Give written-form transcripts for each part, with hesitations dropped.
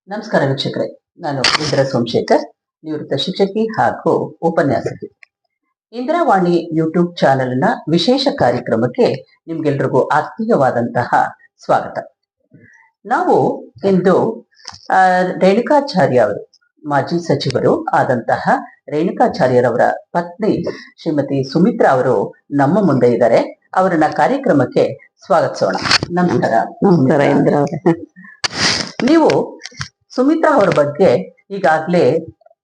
ನಮಸ್ಕಾರ ವೀಕ್ಷಕರೇ, ನಾನು ಇಂದಿರಾ ಸೋಮಶೇಖರ್, ನಿವೃತ್ತ ಶಿಕ್ಷಕಿ ಹಾಗೂ ಉಪನ್ಯಾಸಕಿ. ಇಂದಿರಾವಾಣಿ ಯೂಟ್ಯೂಬ್ ಚಾನೆಲ್ನ ವಿಶೇಷ ಕಾರ್ಯಕ್ರಮಕ್ಕೆ ನಿಮ್ಗೆಲ್ರಿಗೂ ಆತ್ಮೀಯವಾದಂತಹ ಸ್ವಾಗತ. ನಾವು ಇಂದು ರೇಣುಕಾಚಾರ್ಯ ಅವರು, ಮಾಜಿ ಸಚಿವರು ಆದಂತಹ ರೇಣುಕಾಚಾರ್ಯರವರ ಪತ್ನಿ ಶ್ರೀಮತಿ ಸುಮಿತ್ರಾ ಅವರು ನಮ್ಮ ಮುಂದೆ ಇದ್ದಾರೆ. ಅವರನ್ನ ಕಾರ್ಯಕ್ರಮಕ್ಕೆ ಸ್ವಾಗತಿಸೋಣ. ನಮಸ್ಕಾರ. ನಮಸ್ಕಾರ ಇಂದಿರಾ. ನೀವು ಸುಮಿತ್ರಾ ಅವರ ಬಗ್ಗೆ ಈಗಾಗಲೇ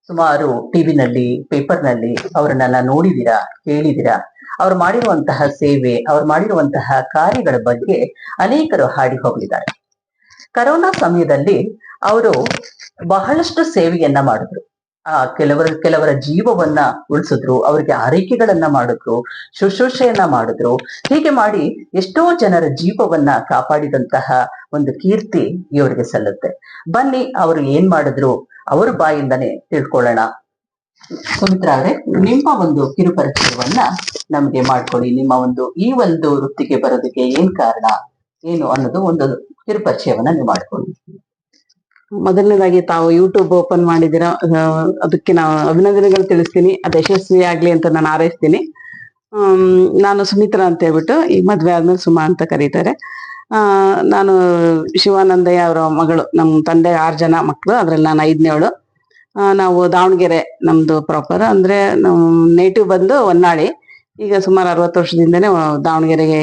ಸುಮಾರು ಟಿವಿನಲ್ಲಿ, ಪೇಪರ್ನಲ್ಲಿ ಅವರನ್ನೆಲ್ಲ ನೋಡಿದೀರಾ, ಕೇಳಿದೀರಾ. ಅವ್ರು ಮಾಡಿರುವಂತಹ ಸೇವೆ, ಅವ್ರು ಮಾಡಿರುವಂತಹ ಕಾರ್ಯಗಳ ಬಗ್ಗೆ ಅನೇಕರು ಹಾಡಿ ಹೋಗಲಿದ್ದಾರೆ. ಕರೋನಾ ಸಮಯದಲ್ಲಿ ಅವರು ಬಹಳಷ್ಟು ಸೇವೆಯನ್ನ ಮಾಡಿದ್ರು. ಕೆಲವರ ಜೀವವನ್ನ ಉಳಿಸಿದ್ರು, ಅವರಿಗೆ ಆರೈಕೆಗಳನ್ನ ಮಾಡಿದ್ರು, ಶುಶ್ರೂಷೆಯನ್ನ ಮಾಡಿದ್ರು. ಹೀಗೆ ಮಾಡಿ ಎಷ್ಟೋ ಜನರ ಜೀವವನ್ನ ಕಾಪಾಡಿದಂತಹ ಒಂದು ಕೀರ್ತಿ ಇವರಿಗೆ ಸಲ್ಲುತ್ತೆ. ಬನ್ನಿ, ಅವರು ಏನ್ ಮಾಡಿದ್ರು ಅವ್ರ ಬಾಯಿಂದನೇ ತಿಳ್ಕೊಳ್ಳೋಣ. ಸುಮಿತ್ರಾ ಅವರೇ, ನಿಮ್ಮ ಒಂದು ಕಿರುಪರಿಚಯವನ್ನ ನಮ್ಗೆ ಮಾಡ್ಕೊಡಿ. ಈ ಒಂದು ವೃತ್ತಿಗೆ ಬರೋದಕ್ಕೆ ಏನ್ ಕಾರಣ, ಏನು ಅನ್ನೋದು ಒಂದು ಕಿರುಪರಿಚಯವನ್ನ ನೀವು ಮಾಡ್ಕೊಳ್ಳಿ. ಮೊದಲನೇದಾಗಿ ತಾವು ಯೂಟ್ಯೂಬ್ ಓಪನ್ ಮಾಡಿದಿರಾ, ಅದಕ್ಕೆ ನಾವು ಅಭಿನಂದನೆಗಳು ತಿಳಿಸ್ತೀನಿ. ಅದು ಯಶಸ್ವಿ ಆಗ್ಲಿ ಅಂತ ನಾನು ಹಾರೈಸ್ತೀನಿ. ನಾನು ಸುಮಿತ್ರಾ ಅಂತ ಹೇಳ್ಬಿಟ್ಟು, ಈ ಮದ್ವೆ ಆದ್ಮೇಲೆ ಸುಮಾ ಅಂತ ಕರೀತಾರೆ. ನಾನು ಶಿವಾನಂದಯ್ಯ ಅವರ ಮಗಳು. ನಮ್ಮ ತಂದೆ 6 ಜನ ಮಕ್ಕಳು, ಅದ್ರಲ್ಲಿ ನಾನು 5ನೇವಳು. ನಾವು ದಾವಣಗೆರೆ ನಮ್ದು ಪ್ರಾಪರ್, ಅಂದ್ರೆ ನಾವು ನೇಟಿವ್ ಬಂದು ಹೊನ್ನಾಳಿ. ಈಗ ಸುಮಾರು 60 ವರ್ಷದಿಂದನೇ ದಾವಣಗೆರೆಗೆ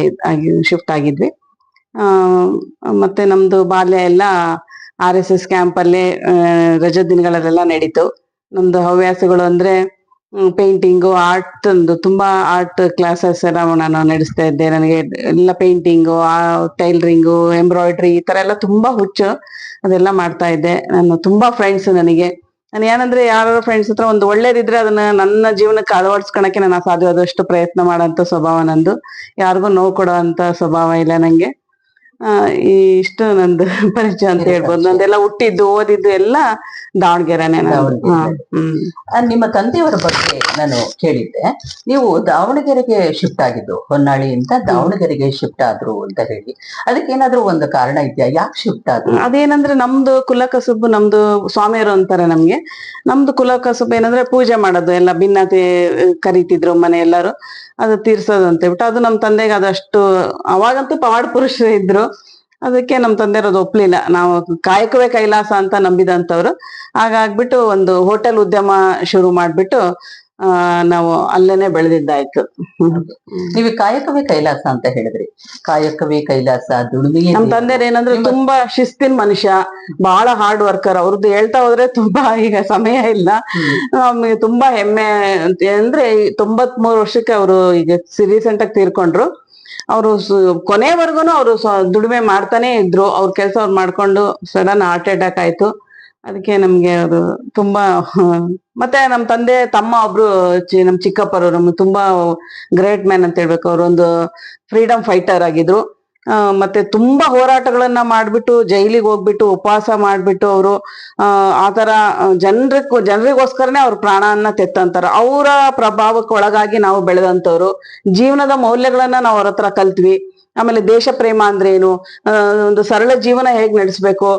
ಶಿಫ್ಟ್ ಆಗಿದ್ವಿ. ಮತ್ತೆ ನಮ್ದು ಬಾಲ್ಯ ಎಲ್ಲ RSS ಕ್ಯಾಂಪಲ್ಲೇ ರಜಾ ದಿನಗಳಲ್ಲೆಲ್ಲ ನಡೀತು. ನಮ್ದು ಹವ್ಯಾಸಗಳು ಅಂದ್ರೆ ಪೇಂಟಿಂಗು, ಆರ್ಟ್, ತುಂಬಾ ಆರ್ಟ್ ಕ್ಲಾಸಸ್ ಎಲ್ಲ ನಾನು ನಡೆಸ್ತಾ ಇದ್ದೆ. ನನಗೆ ಎಲ್ಲ ಪೇಂಟಿಂಗು, ಟೈಲರಿಂಗು, ಎಂಬ್ರಾಯ್ಡ್ರಿ ಈ ತರ ಎಲ್ಲ ತುಂಬಾ ಹುಚ್ಚು. ಅದೆಲ್ಲ ಮಾಡ್ತಾ ಇದ್ದೆ. ನಾನು ತುಂಬಾ ಫ್ರೆಂಡ್ಸ್ ನನಗೆ. ನಾನು ಏನಂದ್ರೆ, ಯಾರು ಫ್ರೆಂಡ್ಸ್ ಹತ್ರ ಒಂದು ಒಳ್ಳೇದಿದ್ರೆ ಅದನ್ನ ನನ್ನ ಜೀವನಕ್ಕೆ ಅಳವಡಿಸ್ಕೊಳಕ್ಕೆ ನಾನು ಸಾಧ್ಯವಾದಷ್ಟು ಪ್ರಯತ್ನ ಮಾಡೋಂಥ ಸ್ವಭಾವ ನಂದು. ಯಾರಿಗೂ ನೋವು ಕೊಡೋ ಅಂತ ಸ್ವಭಾವ ಇಲ್ಲ ನಂಗೆ. ಇಷ್ಟು ನಂದು ಪರಿಚಯ ಅಂತ ಹೇಳ್ಬೋದು. ನಂದೆಲ್ಲ ಹುಟ್ಟಿದ್ದು, ಓದಿದ್ದು ಎಲ್ಲ ದಾವಣಗೆರೆನೆ. ನಿಮ್ಮ ತಂದೆಯವರ ಬಗ್ಗೆ ನಾನು ಕೇಳಿದ್ದೆ. ನೀವು ದಾವಣಗೆರೆಗೆ ಶಿಫ್ಟ್ ಆಗಿದ್ದು, ಹೊನ್ನಾಳಿಯಿಂದ ದಾವಣಗೆರೆಗೆ ಶಿಫ್ಟ್ ಆದ್ರು ಅಂತ ಹೇಳಿ, ಅದಕ್ಕೆ ಏನಾದ್ರು ಒಂದು ಕಾರಣ ಇದೆಯಾ? ಯಾಕೆ ಶಿಫ್ಟ್ ಆದ್ರು? ಅದೇನಂದ್ರೆ, ನಮ್ದು ಕುಲಕಸುಬು, ನಮ್ದು ಸ್ವಾಮಿಯರು ಅಂತಾರೆ ನಮ್ಗೆ. ನಮ್ದು ಕುಲಕಸುಬು ಏನಂದ್ರೆ ಪೂಜೆ ಮಾಡೋದು, ಎಲ್ಲ ಭಿನ್ನತೆ ಕರೀತಿದ್ರು ಮನೆ ಎಲ್ಲರೂ, ಅದು ತೀರ್ಸೋದು ಅಂತ ಹೇಳ್ಬಿಟ್ಟು. ಅದು ನಮ್ಮ ತಂದೆಗೆ ಅದಷ್ಟು, ಅವಾಗಂತೂ ಪವಾಡ ಪುರುಷರು ಇದ್ರು. ಅದಕ್ಕೆ ನಮ್ಮ ತಂದೆಯವ್ರದ್ದು ಒಪ್ಲಿಲ್ಲ. ನಾವು ಕಾಯಕವೇ ಕೈಲಾಸ ಅಂತ ನಂಬಿದಂಥವ್ರು. ಹಾಗಾಗ್ಬಿಟ್ಟು ಒಂದು ಹೋಟೆಲ್ ಉದ್ಯಮ ಶುರು ಮಾಡ್ಬಿಟ್ಟು ನಾವು ಅಲ್ಲೇನೆ ಬೆಳೆದಿದ್ದಾಯ್ತು. ನೀವು ಕಾಯಕವೇ ಕೈಲಾಸ ಅಂತ ಹೇಳಿದ್ರಿ. ಕಾಯಕವೇ ಕೈಲಾಸ, ದುಡಿಮೆ. ನಮ್ ತಂದೆಯವ್ರು ಏನಂದ್ರೆ ತುಂಬಾ ಶಿಸ್ತಿನ ಮನುಷ್ಯ, ಬಹಳ ಹಾರ್ಡ್ ವರ್ಕರ್. ಅವ್ರದ್ದು ಹೇಳ್ತಾ ಹೋದ್ರೆ ತುಂಬಾ, ಈಗ ಸಮಯ ಇಲ್ಲ. ನಮ್ಗೆ ತುಂಬಾ ಹೆಮ್ಮೆ ಅಂದ್ರೆ, 93 ವರ್ಷಕ್ಕೆ ಅವರು ಈಗ ರೀಸೆಂಟ್ ಆಗಿ ತೀರ್ಕೊಂಡ್ರು. ಅವರು ಕೊನೆವರೆಗೂ ಅವರು ದುಡಿಮೆ ಮಾಡ್ತಾನೆ ಇದ್ರು. ಅವ್ರ ಕೆಲಸ ಅವ್ರು ಮಾಡ್ಕೊಂಡು ಸಡನ್ ಹಾರ್ಟ್ ಅಟ್ಯಾಕ್ ಆಯ್ತು. ಅದಕ್ಕೆ ನಮ್ಗೆ ಅವರು ತುಂಬಾ ಮತ್ತೆ ನಮ್ಮ ತಂದೆ ತಮ್ಮ ಒಬ್ರು ನಮ್ ಚಿಕ್ಕಪ್ಪರು ನಮ್ಗೆ ತುಂಬಾ ಗ್ರೇಟ್ ಮ್ಯಾನ್ ಅಂತ ಹೇಳ್ಬೇಕು. ಅವ್ರು ಒಂದು ಫ್ರೀಡಮ್ ಫೈಟರ್ ಆಗಿದ್ರು. ಮತ್ತೆ ತುಂಬಾ ಹೋರಾಟಗಳನ್ನ ಮಾಡ್ಬಿಟ್ಟು ಜೈಲಿಗೆ ಹೋಗ್ಬಿಟ್ಟು ಉಪವಾಸ ಮಾಡ್ಬಿಟ್ಟು ಅವರು ಆತರ ಜನರಿಗೋಸ್ಕರನೇ ಅವ್ರ ಪ್ರಾಣವನ್ನ ತೆತ್ತಂತಾರ. ಅವರ ಪ್ರಭಾವಕ್ಕೆ ಒಳಗಾಗಿ ನಾವು ಬೆಳೆದಂತವ್ರು. ಜೀವನದ ಮೌಲ್ಯಗಳನ್ನ ನಾವು ಅವ್ರ ಹತ್ರ ಕಲ್ತ್ವಿ. ಆಮೇಲೆ ದೇಶ ಪ್ರೇಮ ಅಂದ್ರೆ ಏನು, ಒಂದು ಸರಳ ಜೀವನ ಹೇಗ್ ನಡೆಸ್ಬೇಕು,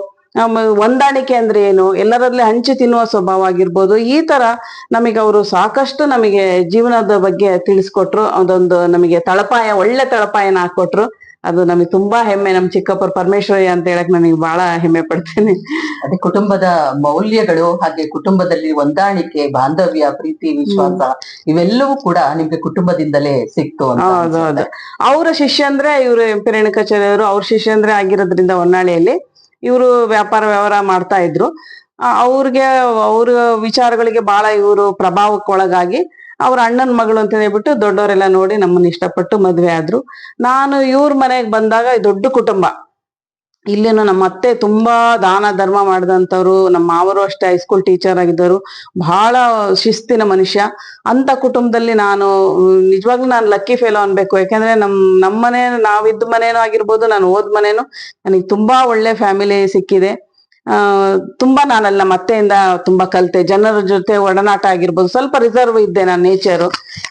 ಹೊಂದಾಣಿಕೆ ಅಂದ್ರೆ ಏನು, ಎಲ್ಲರಲ್ಲಿ ಹಂಚಿ ತಿನ್ನುವ ಸ್ವಭಾವ ಆಗಿರ್ಬೋದು. ಈ ತರ ನಮಗೆ ಅವರು ಸಾಕಷ್ಟು ನಮಗೆ ಜೀವನದ ಬಗ್ಗೆ ತಿಳಿಸ್ಕೊಟ್ರು. ಅದೊಂದು ನಮಗೆ ತಳಪಾಯ, ಒಳ್ಳೆ ತಳಪಾಯನ ಹಾಕೊಟ್ರು. ಅದು ನಮಗೆ ತುಂಬಾ ಹೆಮ್ಮೆ. ನಮ್ ಚಿಕ್ಕಪ್ಪರ್ ಪರಮೇಶ್ವರಿ ಅಂತ ಹೇಳಕ್ ನನಗೆ ಬಹಳ ಹೆಮ್ಮೆ ಪಡ್ತೇನೆ. ಅದೇ ಕುಟುಂಬದ ಮೌಲ್ಯಗಳು, ಹಾಗೆ ಕುಟುಂಬದಲ್ಲಿ ಹೊಂದಾಣಿಕೆ, ಬಾಂಧವ್ಯ, ಪ್ರೀತಿ, ವಿಶ್ವಾಸ ಇವೆಲ್ಲವೂ ಕೂಡ ನಿಮ್ಗೆ ಕುಟುಂಬದಿಂದಲೇ ಸಿಕ್ತು ಅಂತ. ಹೌದೌದು. ಅವರ ಶಿಷ್ಯ ಅಂದ್ರೆ ಇವರು MP ರೇಣುಕಾಚಾರ್ಯ ಅವರು. ಅವ್ರ ಶಿಷ್ಯ ಅಂದ್ರೆ ಆಗಿರೋದ್ರಿಂದ ಹೊನ್ನಾಳಿಯಲ್ಲಿ ಇವರು ವ್ಯಾಪಾರ ವ್ಯವಹಾರ ಮಾಡ್ತಾ ಇದ್ರು. ಅವ್ರ ವಿಚಾರಗಳಿಗೆ ಬಹಳ ಇವರು ಪ್ರಭಾವಕ್ಕೊಳಗಾಗಿ ಅವ್ರ ಅಣ್ಣನ ಮಗಳು ಅಂತ ಹೇಳ್ಬಿಟ್ಟು ದೊಡ್ಡವರೆಲ್ಲ ನೋಡಿ ನಮ್ಮನ್ನ ಇಷ್ಟಪಟ್ಟು ಮದ್ವೆ ಆದ್ರು. ನಾನು ಇವ್ರ ಮನೆಗೆ ಬಂದಾಗ ದೊಡ್ಡ ಕುಟುಂಬ. ಇಲ್ಲಿನ ನಮ್ಮ ಅತ್ತೆ ತುಂಬಾ ದಾನ ಧರ್ಮ ಮಾಡಿದಂಥವ್ರು. ನಮ್ಮ ಮಾವರು ಅಷ್ಟೇ ಹೈಸ್ಕೂಲ್ ಟೀಚರ್ ಆಗಿದ್ದರು. ಬಹಳ ಶಿಸ್ತಿನ ಮನುಷ್ಯ. ಅಂತ ಕುಟುಂಬದಲ್ಲಿ ನಾನು ನಿಜವಾಗ್ಲೂ ನಾನು ಲಕ್ಕಿ ಫೇಲೋ ಅನ್ಬೇಕು. ಯಾಕಂದ್ರೆ ನಮ್ಮನೆ, ನಾವಿದ್ದ ಮನೇನೂ ಆಗಿರ್ಬೋದು, ನಾನು ಓದ್ ಮನೇನು, ನನಗೆ ತುಂಬಾ ಒಳ್ಳೆ ಫ್ಯಾಮಿಲಿ ಸಿಕ್ಕಿದೆ. ಆ ತುಂಬಾ ನಾನೆಲ್ಲ ಮತ್ತೆಯಿಂದ ತುಂಬಾ ಕಲಿತೆ. ಜನರ ಜೊತೆ ಒಡನಾಟ ಆಗಿರ್ಬೋದು, ಸ್ವಲ್ಪ ರಿಸರ್ವ್ ಇದ್ದೆ ನಾನು ನೇಚರು.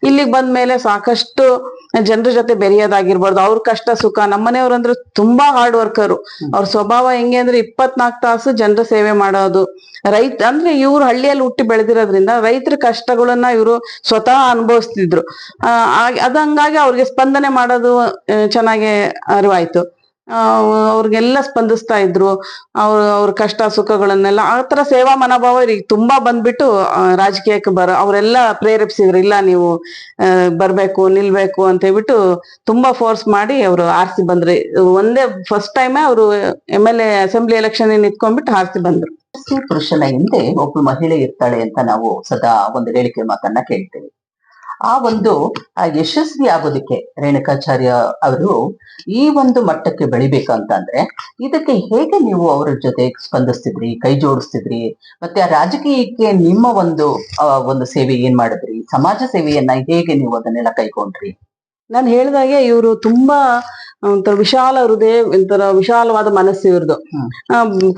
ಇಲ್ಲಿಗೆ ಬಂದ್ಮೇಲೆ ಸಾಕಷ್ಟು ಜನರ ಜೊತೆ ಬೆರೆಯೋದಾಗಿರ್ಬೋದು, ಅವ್ರ ಕಷ್ಟ ಸುಖ. ನಮ್ಮನೆಯವ್ರು ಅಂದ್ರೆ ತುಂಬಾ ಹಾರ್ಡ್ ವರ್ಕರು. ಅವ್ರ ಸ್ವಭಾವ ಹೆಂಗೆ ಅಂದ್ರೆ 24 ತಾಸು ಜನರ ಸೇವೆ ಮಾಡೋದು. ಅಂದ್ರೆ ಇವ್ರು ಹಳ್ಳಿಯಲ್ಲಿ ಹುಟ್ಟಿ ಬೆಳೆದಿರೋದ್ರಿಂದ ರೈತರ ಕಷ್ಟಗಳನ್ನ ಇವರು ಸ್ವತಃ ಅನುಭವಿಸ್ತಿದ್ರು. ಅದಂಗಾಗಿ ಅವ್ರಿಗೆ ಸ್ಪಂದನೆ ಮಾಡೋದು ಚೆನ್ನಾಗಿ ಅರಿವಾಯ್ತು. ಅವ್ರಿಗೆಲ್ಲ ಸ್ಪಂದಿಸ್ತಾ ಇದ್ರು. ಅವ್ರ ಕಷ್ಟ ಸುಖಗಳನ್ನೆಲ್ಲ. ಆ ತರ ಸೇವಾ ಮನೋಭಾವ ಇವ್ರಿಗೆ ತುಂಬಾ ಬಂದ್ಬಿಟ್ಟು ರಾಜಕೀಯಕ್ಕೆ ಅವರೆಲ್ಲ ಪ್ರೇರೇಪಿಸಿದ್ರು. ಇಲ್ಲ ನೀವು ಬರ್ಬೇಕು, ನಿಲ್ಬೇಕು ಅಂತ ಹೇಳ್ಬಿಟ್ಟು ತುಂಬಾ ಫೋರ್ಸ್ ಮಾಡಿ ಅವರು ಆರ್ಸಿ ಬಂದ್ರಿ. ಒಂದೇ ಫಸ್ಟ್ ಟೈಮೇ ಅವರು MLA ಅಸೆಂಬ್ಲಿ ಎಲೆಕ್ಷನ್ ನಿಂತ್ಕೊಂಡ್ಬಿಟ್ಟು ಆರ್ಸಿ ಬಂದ್ರು. ಪುರುಷನ ಹಿಂದೆ ಒಬ್ಬ ಮಹಿಳೆ ಇರ್ತಾಳೆ ಅಂತ ನಾವು ಸದಾ ಒಂದು ಹೇಳಿಕೆ ಮಾತನ್ನ ಕೇಳ್ತೇವೆ. ಆ ಒಂದು ಯಶಸ್ವಿ ಆಗೋದಕ್ಕೆ ರೇಣುಕಾಚಾರ್ಯ ಅವರು ಈ ಒಂದು ಮಟ್ಟಕ್ಕೆ ಬೆಳಿಬೇಕಂತಂದ್ರೆ ಇದಕ್ಕೆ ಹೇಗೆ ನೀವು ಅವ್ರ ಜೊತೆ ಸ್ಪಂದಿಸ್ತಿದ್ರಿ, ಕೈ ಜೋಡಿಸ್ತಿದ್ರಿ? ಮತ್ತೆ ಆ ರಾಜಕೀಯಕ್ಕೆ ನಿಮ್ಮ ಒಂದು ಸೇವೆ ಏನ್ ಮಾಡಿದ್ರಿ? ಸಮಾಜ ಸೇವೆಯನ್ನ ಹೇಗೆ ನೀವು ಅದನ್ನೆಲ್ಲ ಕೈಗೊಂಡ್ರಿ? ನಾನು ಹೇಳಿದಾಗೆ ಇವರು ತುಂಬಾ ಒಂಥರ ವಿಶಾಲ ಹೃದಯ, ಒಂಥರ ವಿಶಾಲವಾದ ಮನಸ್ಸು ಇವ್ರದ್ದು.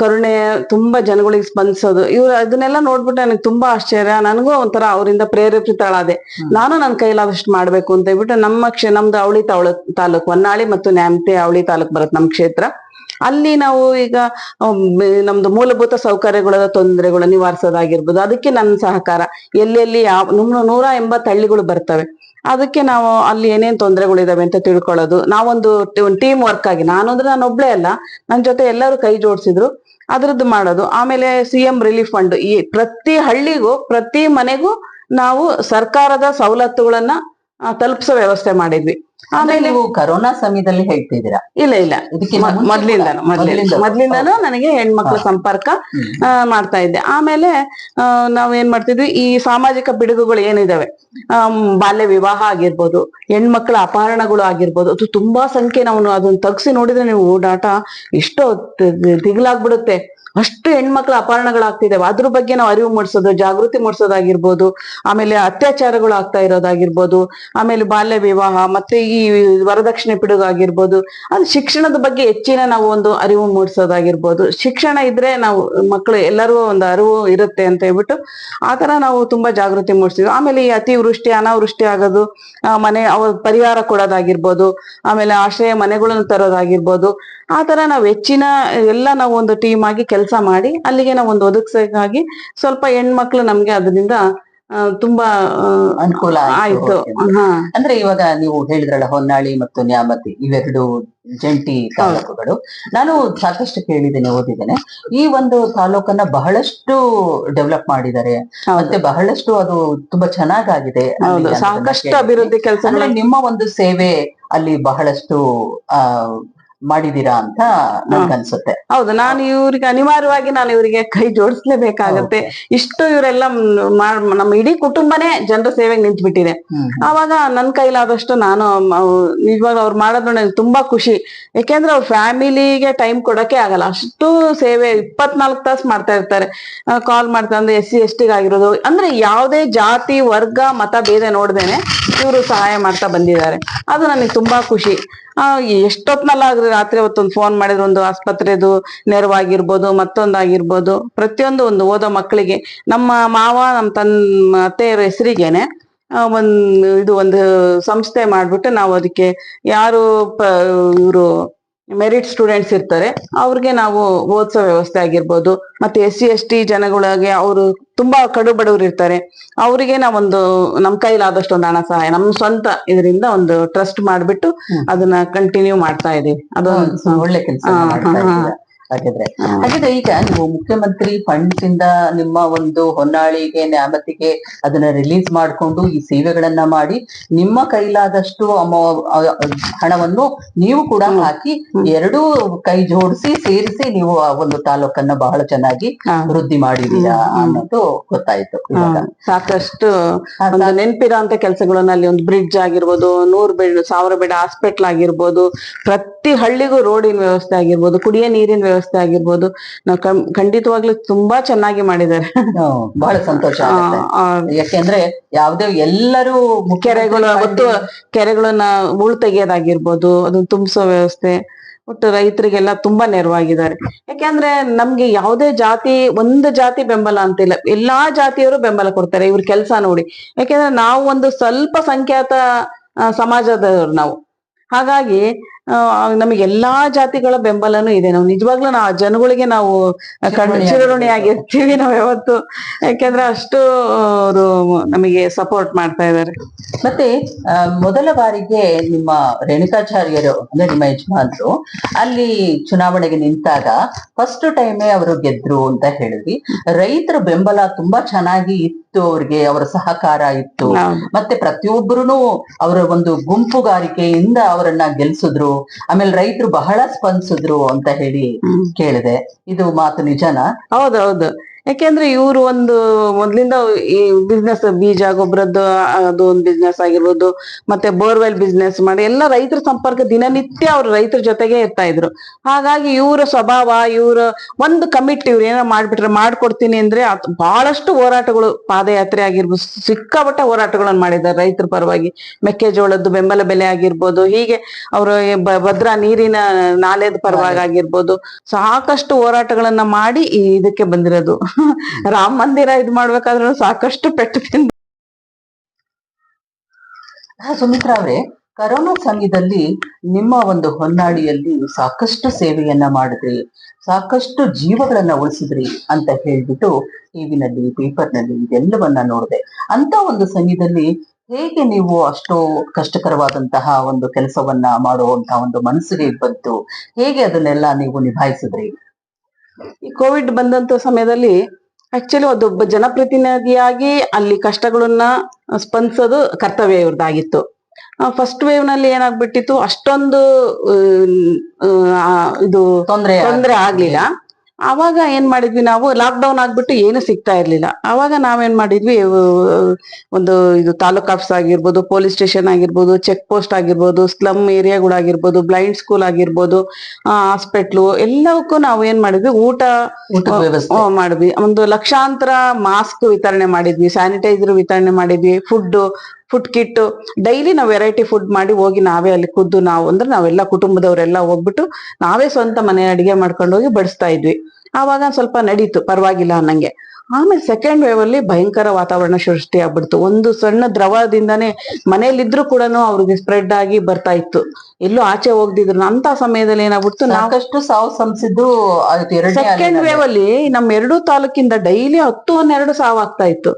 ಕರುಣೆ, ತುಂಬಾ ಜನಗಳಿಗೆ ಸ್ಪಂದಿಸೋದು. ಇವ್ರು ಅದನ್ನೆಲ್ಲ ನೋಡ್ಬಿಟ್ಟು ನನಗೆ ತುಂಬಾ ಆಶ್ಚರ್ಯ. ನನಗೂ ಒಂಥರ ಅವರಿಂದ ಪ್ರೇರೇಪಿತಳಾದೆ. ನಾನು ನನ್ನ ಕೈಲಾದಷ್ಟು ಮಾಡ್ಬೇಕು ಅಂತ ಹೇಳ್ಬಿಟ್ಟು ನಮ್ದು ಅವಳಿ ತಾಲೂಕು, ಹೊನ್ನಾಳಿ ಮತ್ತು ನ್ಯಾಮತಿ ಅವಳಿ ತಾಲೂಕು ಬರುತ್ತೆ ನಮ್ ಕ್ಷೇತ್ರ. ಅಲ್ಲಿ ನಾವು ಈಗ ನಮ್ದು ಮೂಲಭೂತ ಸೌಕರ್ಯಗಳ ತೊಂದರೆಗಳು ನಿವಾರಿಸೋದಾಗಿರ್ಬೋದು, ಅದಕ್ಕೆ ನನ್ನ ಸಹಕಾರ. ಎಲ್ಲೆಲ್ಲಿ 180 ಹಳ್ಳಿಗಳು ಬರ್ತವೆ. ಅದಕ್ಕೆ ನಾವು ಅಲ್ಲಿ ಏನೇನ್ ತೊಂದರೆಗಳಿದಾವೆ ಅಂತ ತಿಳ್ಕೊಳ್ಳೋದು. ನಾವೊಂದು ಟೀಮ್ ವರ್ಕ್ ಆಗಿ, ನಾನು ಒಬ್ಳೇ ಅಲ್ಲ, ನನ್ನ ಜೊತೆ ಎಲ್ಲರೂ ಕೈ ಜೋಡಿಸಿದ್ರು, ಅದ್ರದ್ದು ಮಾಡೋದು. ಆಮೇಲೆ CM ರಿಲೀಫ್ ಫಂಡ್, ಈ ಪ್ರತಿ ಹಳ್ಳಿಗೂ ಪ್ರತಿ ಮನೆಗೂ ನಾವು ಸರ್ಕಾರದ ಸವಲತ್ತುಗಳನ್ನ ತಲುಪಿಸೋ ವ್ಯವಸ್ಥೆ ಮಾಡಿದ್ವಿ. ಆಮೇಲೆ ನೀವು ಕರೋನಾ ಸಮಯದಲ್ಲಿ ಹೇಳ್ತಿದ್ದೀರಾ? ಇಲ್ಲ, ಮೊದ್ಲಿಂದಾನು ನನಗೆ ಹೆಣ್ಮಕ್ಳ ಸಂಪರ್ಕ ಮಾಡ್ತಾ ಇದ್ದೆ. ಆಮೇಲೆ ನಾವ್ ಏನ್ ಮಾಡ್ತಿದ್ವಿ, ಈ ಸಾಮಾಜಿಕ ಪಿಡುಗುಗಳು ಏನಿದಾವೆ, ಬಾಲ್ಯ ವಿವಾಹ ಆಗಿರ್ಬೋದು, ಹೆಣ್ಮಕ್ಳ ಅಪಹರಣಗಳು ಆಗಿರ್ಬೋದು, ಅದು ತುಂಬಾ ಸಂಖ್ಯೆ. ನಾವು ಅದನ್ನ ತಗ್ಸಿ ನೋಡಿದ್ರೆ ನೀವು ಡಾಟಾ ಎಷ್ಟೋ ದಿಗ್ಲಾಗ್ಬಿಡುತ್ತೆ. ಅಷ್ಟು ಹೆಣ್ಮಕ್ಳ ಅಪಹರಣಗಳಾಗ್ತಿದಾವೆ. ಅದ್ರ ಬಗ್ಗೆ ನಾವು ಅರಿವು ಮೂಡಿಸೋದು, ಜಾಗೃತಿ ಮೂಡಿಸೋದಾಗಿರ್ಬೋದು. ಆಮೇಲೆ ಅತ್ಯಾಚಾರಗಳು ಆಗ್ತಾ ಇರೋದಾಗಿರ್ಬೋದು. ಆಮೇಲೆ ಬಾಲ್ಯ ವಿವಾಹ, ಮತ್ತೆ ಈ ವರದಕ್ಷಿಣೆ ಪಿಡುಗು ಆಗಿರ್ಬೋದು. ಅದು ಶಿಕ್ಷಣದ ಬಗ್ಗೆ ಹೆಚ್ಚಿನ ನಾವು ಒಂದು ಅರಿವು ಮೂಡಿಸೋದಾಗಿರ್ಬೋದು. ಶಿಕ್ಷಣ ಇದ್ರೆ ನಾವು ಮಕ್ಕಳು ಎಲ್ಲರಿಗೂ ಒಂದು ಅರಿವು ಇರುತ್ತೆ ಅಂತ ಹೇಳ್ಬಿಟ್ಟು ಆತರ ನಾವು ತುಂಬಾ ಜಾಗೃತಿ ಮೂಡಿಸ್ತೀವಿ. ಆಮೇಲೆ ಈ ಅತಿವೃಷ್ಟಿ ಅನಾವೃಷ್ಟಿ ಆಗೋದು, ಅವ್ರ ಪರಿಹಾರ ಕೊಡೋದಾಗಿರ್ಬೋದು, ಆಮೇಲೆ ಆಶ್ರಯ ಮನೆಗಳನ್ನು ತರೋದಾಗಿರ್ಬೋದು. ಆ ತರ ನಾವು ಹೆಚ್ಚಿನ ಎಲ್ಲ ನಾವು ಒಂದು ಟೀಮ್ ಆಗಿ ಕೆಲಸ ಮಾಡಿ ಅಲ್ಲಿಗೆ ನಾವು ಒಂದು ಒದಗಿಸೋಕ್ಕಾಗಿ ಸ್ವಲ್ಪ ಹೆಣ್ಮಕ್ಳು ನಮ್ಗೆ ಅದರಿಂದ ತುಂಬಾ ಅನುಕೂಲ ಆಯ್ತು. ಅಂದ್ರೆ ಇವಾಗ ನೀವು ಹೇಳಿದ್ರಲ್ಲ, ಹೊನ್ನಾಳಿ ಮತ್ತು ನ್ಯಾಮತಿ ಇವೆರಡು ಜಂಟಿ ತಾಲೂಕುಗಳು. ನಾನು ಸಾಕಷ್ಟು ಕೇಳಿದ್ದೇನೆ, ಓದಿದ್ದೇನೆ. ಈ ಒಂದು ತಾಲೂಕನ್ನ ಬಹಳಷ್ಟು ಡೆವಲಪ್ ಮಾಡಿದ್ದಾರೆ, ಮತ್ತೆ ಬಹಳಷ್ಟು ಅದು ತುಂಬಾ ಚೆನ್ನಾಗಾಗಿದೆ. ಸಾಕಷ್ಟು ಅಭಿವೃದ್ಧಿ ಕೆಲಸ. ನಿಮ್ಮ ಒಂದು ಸೇವೆ ಅಲ್ಲಿ ಬಹಳಷ್ಟು ಮಾಡಿದೀರಾ ಅಂತ ನನ್ಗನ್ಸುತ್ತೆ. ಹೌದು, ನಾನು ಅನಿವಾರ್ಯವಾಗಿ ಇವರಿಗೆ ಕೈ ಜೋಡಿಸ್ಲೇಬೇಕಾಗತ್ತೆ. ಇಷ್ಟು ಇವರೆಲ್ಲ ನಮ್ಮ ಇಡೀ ಕುಟುಂಬನೇ ಜನರ ಸೇವೆಗೆ ನಿಂತ್ಬಿಟ್ಟಿದೆ. ಆವಾಗ ನನ್ ಕೈಲಾದಷ್ಟು ನಾನು ನಿಜವಾಗ ಅವ್ರು ಮಾಡೋದು ನನಗೆ ತುಂಬಾ ಖುಷಿ. ಯಾಕೆಂದ್ರೆ ಅವ್ರ ಫ್ಯಾಮಿಲಿಗೆ ಟೈಮ್ ಕೊಡಕ್ಕೆ ಆಗಲ್ಲ, ಅಷ್ಟು ಸೇವೆ 24 ತಾಸು ಮಾಡ್ತಾ ಇರ್ತಾರೆ. ಕಾಲ್ ಮಾಡ್ತಾ ಅಂದ್ರೆ SC ST ಆಗಿರೋದು, ಅಂದ್ರೆ ಯಾವುದೇ ಜಾತಿ ವರ್ಗ ಮತ ಭೇದ ನೋಡ್ದೇನೆ ಇವರು ಸಹಾಯ ಮಾಡ್ತಾ ಬಂದಿದ್ದಾರೆ. ಅದು ನನಗೆ ತುಂಬಾ ಖುಷಿ. ಎಷ್ಟೊತ್ನಲ್ಲಾಗ್ರಿ ರಾತ್ರಿ ಹೊತ್ತೊಂದು ಫೋನ್ ಮಾಡಿದ್ರು, ಒಂದು ಆಸ್ಪತ್ರೆದು ನೆರವಾಗಿರ್ಬೋದು, ಮತ್ತೊಂದಾಗಿರ್ಬೋದು, ಪ್ರತಿಯೊಂದು ಒಂದು ಓದೋ ಮಕ್ಕಳಿಗೆ. ನಮ್ಮ ಮಾವ ನಮ್ಮ ಅತ್ತೆಯರ ಹೆಸರಿಗೇನೆ ಒಂದು ಸಂಸ್ಥೆ ಮಾಡ್ಬಿಟ್ಟು ನಾವು ಅದಕ್ಕೆ ಯಾರು ಇವರು ಮೆರಿಟ್ ಸ್ಟೂಡೆಂಟ್ಸ್ ಇರ್ತಾರೆ ಅವ್ರಿಗೆ ನಾವು ಓದಿಸೋ ವ್ಯವಸ್ಥೆ ಆಗಿರ್ಬೋದು. ಮತ್ತೆ SC ST ಜನಗಳಿಗೆ, ಅವರು ತುಂಬಾ ಕಡು ಬಡವರು ಇರ್ತಾರೆ, ಅವರಿಗೆ ನಾವೊಂದು ನಮ್ ಕೈಲಾದಷ್ಟು ಒಂದು ಹಣ ಸಹಾಯ ನಮ್ಮ ಸ್ವಂತ ಇದರಿಂದ ಒಂದು ಟ್ರಸ್ಟ್ ಮಾಡ್ಬಿಟ್ಟು ಅದನ್ನ ಕಂಟಿನ್ಯೂ ಮಾಡ್ತಾ ಇದೀವಿ. ಅದೊಂದು ಒಳ್ಳೆ ಕೆಲಸ. ಹಾಗಿದ್ರೆ ಈಗ ನೀವು ಮುಖ್ಯಮಂತ್ರಿ ಫಂಡ್ಸ್ ಇಂದ ನಿಮ್ಮ ಒಂದು ಹೊನ್ನಾಳಿಗೆ ನ್ಯಾಮತಿಗೆ ಅದನ್ನ ರಿಲೀಸ್ ಮಾಡ್ಕೊಂಡು ಈ ಸೇವೆಗಳನ್ನ ಮಾಡಿ ನಿಮ್ಮ ಕೈಲಾದಷ್ಟು ಹಣವನ್ನು ನೀವು ಕೂಡ ಹಾಕಿ ಎರಡೂ ಕೈ ಜೋಡಿಸಿ ಸೇರಿಸಿ ನೀವು ಆ ಒಂದು ತಾಲೂಕನ್ನ ಬಹಳ ಚೆನ್ನಾಗಿ ವೃದ್ಧಿ ಮಾಡಿದೀರಾ ಅನ್ನೋದು ಗೊತ್ತಾಯ್ತು. ಸಾಕಷ್ಟು ನೆನಪಿರೋ ಅಂತ ಕೆಲಸಗಳನ್ನ, ಅಲ್ಲಿ ಒಂದು ಬ್ರಿಡ್ಜ್ ಆಗಿರ್ಬೋದು, 100 ಬೆಡ್ 1000 ಬೆಡ್ ಹಾಸ್ಪಿಟಲ್ ಆಗಿರ್ಬೋದು, ಪ್ರತಿ ಹಳ್ಳಿಗೂ ರೋಡಿನ ವ್ಯವಸ್ಥೆ ಆಗಿರ್ಬೋದು, ಕುಡಿಯೋ ನೀರಿನ ವ್ಯವಸ್ಥೆ ಆಗಿರ್ಬೋದು, ನಾವು ಖಂಡಿತವಾಗ್ಲೂ ತುಂಬಾ ಚೆನ್ನಾಗಿ ಮಾಡಿದ್ದಾರೆ. ಬಹಳ ಸಂತೋಷ ಆಗುತ್ತೆ. ಯಾಕೆಂದ್ರೆ ಯಾವ್ದೇ ಎಲ್ಲರೂ ಕೆರೆಗಳನ್ನ ಹೂಳ್ ತೆಗಿಯೋದಾಗಿರ್ಬೋದು, ಅದನ್ನ ತುಂಬಿಸೋ ವ್ಯವಸ್ಥೆ, ಒಟ್ಟು ರೈತರಿಗೆಲ್ಲ ತುಂಬಾ ನೆರವಾಗಿದ್ದಾರೆ. ಯಾಕೆಂದ್ರೆ ನಮ್ಗೆ ಯಾವುದೇ ಜಾತಿ, ಒಂದು ಜಾತಿ ಬೆಂಬಲ ಅಂತಿಲ್ಲ, ಎಲ್ಲಾ ಜಾತಿಯವರು ಬೆಂಬಲ ಕೊಡ್ತಾರೆ ಇವ್ರ ಕೆಲಸ ನೋಡಿ. ಯಾಕೆಂದ್ರೆ ನಾವು ಒಂದು ಸ್ವಲ್ಪ ಸಂಖ್ಯಾತ ಸಮಾಜದವ್ರು ನಾವು. ಹಾಗಾಗಿ ನಮಗೆ ಎಲ್ಲಾ ಜಾತಿಗಳ ಬೆಂಬಲನೂ ಇದೆ. ನಾವು ನಿಜವಾಗ್ಲೂ ನಾವು ಜನಗಳಿಗೆ ನಾವು ಚಿರಋಣಿಯಾಗಿರ್ತೀವಿ ನಾವು ಯಾವತ್ತು. ಯಾಕೆಂದ್ರೆ ಅಷ್ಟು ಅವರು ನಮಗೆ ಸಪೋರ್ಟ್ ಮಾಡ್ತಾ ಇದ್ದಾರೆ. ಮತ್ತೆ ಮೊದಲ ಬಾರಿಗೆ ನಿಮ್ಮ ರೇಣುಕಾಚಾರ್ಯರು ಅಂದ್ರೆ ನಿಮ್ಮ ಯಜಮಾನ್ರು ಅಲ್ಲಿ ಚುನಾವಣೆಗೆ ನಿಂತಾಗ ಫಸ್ಟ್ ಟೈಮೇ ಅವರು ಗೆದ್ರು ಅಂತ ಹೇಳಿದ್ವಿ. ರೈತರ ಬೆಂಬಲ ತುಂಬಾ ಚೆನ್ನಾಗಿ ಇತ್ತು, ಅವ್ರಿಗೆ ಅವರ ಸಹಕಾರ ಇತ್ತು. ಮತ್ತೆ ಪ್ರತಿಯೊಬ್ಬರು ಅವರ ಒಂದು ಗುಂಪುಗಾರಿಕೆಯಿಂದ ಅವರನ್ನ ಗೆಲ್ಸಿದ್ರು. ಆಮೇಲೆ ರೈತರು ಬಹಳ ಸ್ಪಂದಿಸಿದ್ರು ಅಂತ ಹೇಳಿ ಕೇಳಿದೆ. ಇದು ಮಾತು ನಿಜನಾ? ಹೌದೌದು. ಯಾಕೆಂದ್ರೆ ಇವರು ಒಂದು ಮೊದ್ಲಿಂದ ಈ ಬಿಸ್ನೆಸ್, ಬೀಜ ಗೊಬ್ಬರದ್ದು ಅದು ಒಂದು ಬಿಸ್ನೆಸ್ ಆಗಿರ್ಬೋದು, ಮತ್ತೆ ಬೋರ್ವೆಲ್ ಬಿಸ್ನೆಸ್ ಮಾಡಿ ಎಲ್ಲ ರೈತರ ಸಂಪರ್ಕ ದಿನನಿತ್ಯ ಅವ್ರು ರೈತರ ಜೊತೆಗೆ ಇರ್ತಾ ಇದ್ರು. ಹಾಗಾಗಿ ಇವರ ಸ್ವಭಾವ, ಇವ್ರ ಒಂದು ಕಮಿಟಿ, ಇವ್ರು ಏನೋ ಮಾಡ್ಬಿಟ್ರೆ ಮಾಡ್ಕೊಡ್ತೀನಿ ಅಂದ್ರೆ ಬಹಳಷ್ಟು ಹೋರಾಟಗಳು, ಪಾದಯಾತ್ರೆ ಆಗಿರ್ಬೋದು, ಸಿಕ್ಕಾಪಟ್ಟೆ ಹೋರಾಟಗಳನ್ನು ಮಾಡಿದ್ದಾರೆ ರೈತರ ಪರವಾಗಿ. ಮೆಕ್ಕೆಜೋಳದ್ದು ಬೆಂಬಲ ಬೆಲೆ ಆಗಿರ್ಬೋದು, ಹೀಗೆ ಅವರು ಭದ್ರಾ ನೀರಿನ ನಾಲೆದ ಪರವಾಗಿ ಆಗಿರ್ಬೋದು, ಸಾಕಷ್ಟು ಹೋರಾಟಗಳನ್ನ ಮಾಡಿ ಇದಕ್ಕೆ ಬಂದಿರೋದು. ರಾಮ ಮಂದಿರ ಇದ್ ಮಾಡ್ಬೇಕಾದ್ರೂ ಸಾಕಷ್ಟು ಪೆಟ್ಟು ತಿಂದು. ಸುಮಿತ್ರಾ ಅವರೇ, ಕರೋನಾ ಸಮಯದಲ್ಲಿ ನಿಮ್ಮ ಒಂದು ಹೊನ್ನಾಳಿಯಲ್ಲಿ ಸಾಕಷ್ಟು ಸೇವೆಯನ್ನ ಮಾಡಿದ್ರಿ, ಸಾಕಷ್ಟು ಜೀವಗಳನ್ನ ಉಳಿಸಿದ್ರಿ ಅಂತ ಹೇಳ್ಬಿಟ್ಟು ಟಿವಿನಲ್ಲಿ, ಪೇಪರ್ನಲ್ಲಿ ಇದೆಲ್ಲವನ್ನ ನೋಡಿದೆ. ಅಂತ ಒಂದು ಸಮಯದಲ್ಲಿ ಹೇಗೆ ನೀವು ಅಷ್ಟು ಕಷ್ಟಕರವಾದಂತಹ ಒಂದು ಕೆಲಸವನ್ನ ಮಾಡುವಂತಹ ಒಂದು ಮನಸ್ಸಿಗೆ ಬಂತು? ಹೇಗೆ ಅದನ್ನೆಲ್ಲ ನೀವು ನಿಭಾಯಿಸಿದ್ರಿ? ಈ ಕೋವಿಡ್ ಬಂದಂತ ಸಮಯದಲ್ಲಿ ಆಕ್ಚುಲಿ ಅದೊಬ್ಬ ಜನಪ್ರತಿನಿಧಿಯಾಗಿ ಅಲ್ಲಿ ಕಷ್ಟಗಳನ್ನ ಸ್ಪಂದಿಸೋದು ಕರ್ತವ್ಯ ಇವ್ರದ್ದಾಗಿತ್ತು. ಫಸ್ಟ್ ವೇವ್ ನಲ್ಲಿ ಏನಾಗ್ಬಿಟ್ಟಿತ್ತು, ಅಷ್ಟೊಂದು ಇದು ತೊಂದ್ರೆ ಆಗ್ಲಿಲ್ಲ. ಅವಾಗ ಏನ್ ಮಾಡಿದ್ವಿ ನಾವು, ಲಾಕ್ ಡೌನ್ ಆಗ್ಬಿಟ್ಟು ಏನು ಸಿಗ್ತಾ ಇರ್ಲಿಲ್ಲ. ಅವಾಗ ನಾವೇನ್ ಮಾಡಿದ್ವಿ, ಒಂದು ಇದು ತಾಲೂಕ್ ಆಫೀಸ್ ಆಗಿರ್ಬೋದು, ಪೊಲೀಸ್ ಸ್ಟೇಷನ್ ಆಗಿರ್ಬೋದು, ಚೆಕ್ ಪೋಸ್ಟ್ ಆಗಿರ್ಬೋದು, ಸ್ಲಮ್ ಏರಿಯಾಗಳಾಗಿರ್ಬೋದು, ಬ್ಲೈಂಡ್ ಸ್ಕೂಲ್ ಆಗಿರ್ಬೋದು, ಹಾಸ್ಪಿಟ್ಲು, ಎಲ್ಲವಕ್ಕೂ ನಾವು ಏನ್ ಮಾಡಿದ್ವಿ, ಊಟ ಮಾಡಿದ್ವಿ. ಒಂದು ಲಕ್ಷಾಂತರ ಮಾಸ್ಕ್ ವಿತರಣೆ ಮಾಡಿದ್ವಿ, ಸ್ಯಾನಿಟೈಸರ್ ವಿತರಣೆ ಮಾಡಿದ್ವಿ, ಫುಡ್ ಕಿಟ್, ಡೈಲಿ ನಾವು ವೆರೈಟಿ ಫುಡ್ ಮಾಡಿ ಹೋಗಿ ನಾವೇ ಅಲ್ಲಿ ಖುದ್ದು ನಾವು ಅಂದ್ರೆ ನಾವೆಲ್ಲ ಕುಟುಂಬದವರೆಲ್ಲ ಹೋಗ್ಬಿಟ್ಟು ನಾವೇ ಸ್ವಂತ ಮನೆ ಅಡಿಗೆ ಮಾಡ್ಕೊಂಡು ಹೋಗಿ ಬಡಿಸ್ತಾ ಇದ್ವಿ. ಆವಾಗ ಸ್ವಲ್ಪ ನಡೀತು, ಪರವಾಗಿಲ್ಲ ಅನ್ನಂಗೆ. ಆಮೇಲೆ ಸೆಕೆಂಡ್ ವೇವ್ ಅಲ್ಲಿ ಭಯಂಕರ ವಾತಾವರಣ ಸೃಷ್ಟಿ ಆಗ್ಬಿಡ್ತು. ಒಂದು ಸಣ್ಣ ದ್ರವದಿಂದಾನೇ ಮನೇಲಿದ್ರು ಕೂಡ ಅವ್ರಿಗೆ ಸ್ಪ್ರೆಡ್ ಆಗಿ ಬರ್ತಾ ಇತ್ತು, ಎಲ್ಲೂ ಆಚೆ ಹೋಗ್ದಿದ್ರು. ಅಂತ ಸಮಯದಲ್ಲಿ ಏನಾಗ್ಬಿಡ್ತು, ಸಾಕಷ್ಟು ಸಾವು ಸಂಸಿದ್ದು. ಸೆಕೆಂಡ್ ವೇವ್ ಅಲ್ಲಿ ನಮ್ 2 ತಾಲೂಕಿಂದ ಡೈಲಿ 10-12 ಸಾವು ಆಗ್ತಾ ಇತ್ತು.